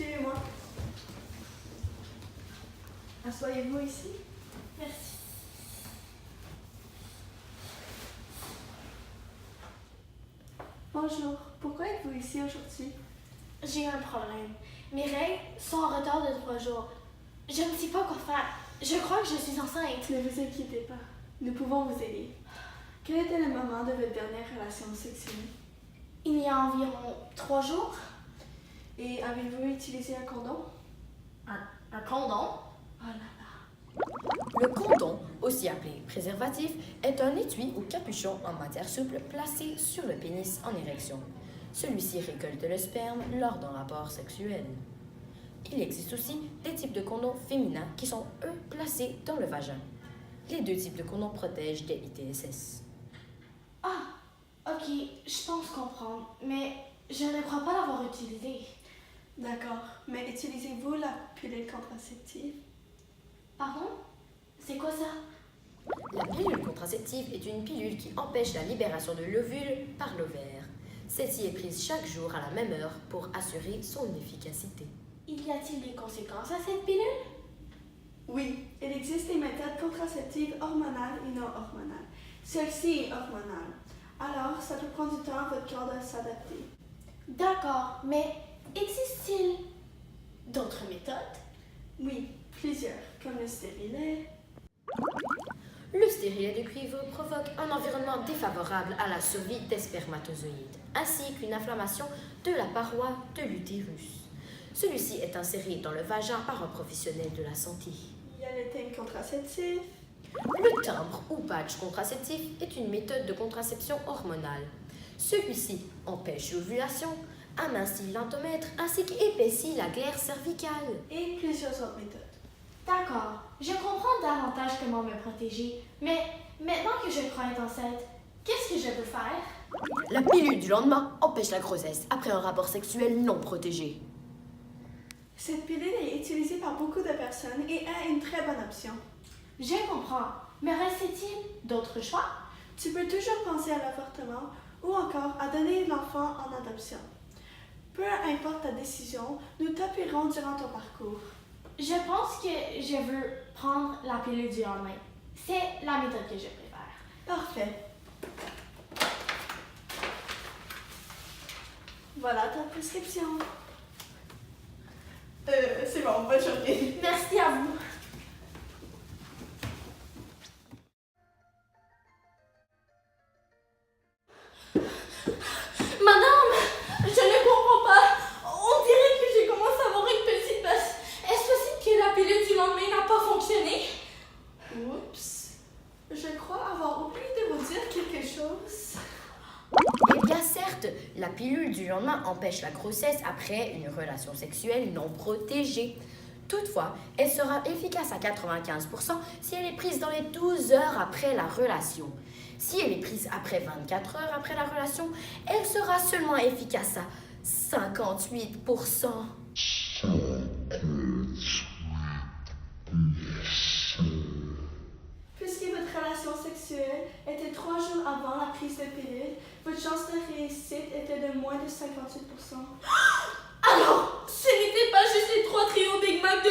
Suivez-moi. Asseyez-vous ici. Merci. Bonjour. Pourquoi êtes-vous ici aujourd'hui? J'ai un problème. Mes règles sont en retard de 3 jours. Je ne sais pas quoi faire. Je crois que je suis enceinte. Ne vous inquiétez pas. Nous pouvons vous aider. Quel était le moment de votre dernière relation sexuelle? Il y a environ 3 jours. Et avez-vous utilisé un condom? Un condom? Oh là là. Le condom, aussi appelé préservatif, est un étui ou capuchon en matière souple placé sur le pénis en érection. Celui-ci récolte le sperme lors d'un rapport sexuel. Il existe aussi des types de condoms féminins qui sont, eux, placés dans le vagin. Les deux types de condoms protègent des ITSS. Ah, ok, je pense comprendre, mais je ne crois pas l'avoir utilisé. D'accord. Mais utilisez-vous la pilule contraceptive? Pardon? C'est quoi ça? La pilule contraceptive est une pilule qui empêche la libération de l'ovule par l'ovaire. Celle-ci est prise chaque jour à la même heure pour assurer son efficacité. Y a-t-il des conséquences à cette pilule? Oui, il existe des méthodes contraceptives hormonales et non hormonales. Celle-ci est hormonale. Alors, ça peut prendre du temps à votre corps de s'adapter. D'accord, mais existe-t-il d'autres méthodes? Oui, plusieurs, comme le stérilet. Le stérilet de cuivre provoque un environnement défavorable à la survie des spermatozoïdes, ainsi qu'une inflammation de la paroi de l'utérus. Celui-ci est inséré dans le vagin par un professionnel de la santé. Il y a le thème contraceptif. Le timbre ou patch contraceptif est une méthode de contraception hormonale. Celui-ci empêche l'ovulation, amincit l'endomètre ainsi qu'épaissit la glaire cervicale. Et plusieurs autres méthodes. D'accord, je comprends davantage comment me protéger, mais maintenant que je crois être enceinte, qu'est-ce que je peux faire? La pilule du lendemain empêche la grossesse après un rapport sexuel non protégé. Cette pilule est utilisée par beaucoup de personnes et est une très bonne option. Je comprends, mais reste-t-il d'autres choix? Tu peux toujours penser à l'avortement ou encore à donner l'enfant en adoption. Peu importe ta décision, nous t'appuierons durant ton parcours. Je pense que je veux prendre la pilule du lendemain. C'est la méthode que je préfère. Parfait. Voilà ta prescription. C'est bon, bonne journée. Merci à vous. Madame, je ne comprends pas. On dirait que j'ai commencé à avoir une petite baisse. Est-ce possible que la pilule du lendemain n'a pas fonctionné? Oups. Je crois avoir oublié de vous dire quelque chose. Eh bien certes, la pilule du lendemain empêche la grossesse après une relation sexuelle non protégée. Toutefois, elle sera efficace à 95% si elle est prise dans les 12 heures après la relation. Si elle est prise après 24 heures après la relation, elle sera seulement efficace à 58%. Puisque votre relation sexuelle était 3 jours avant la prise de pilule, votre chance de réussite était de moins de 58%. Alors, ce n'était pas juste les 3 trios Big Mac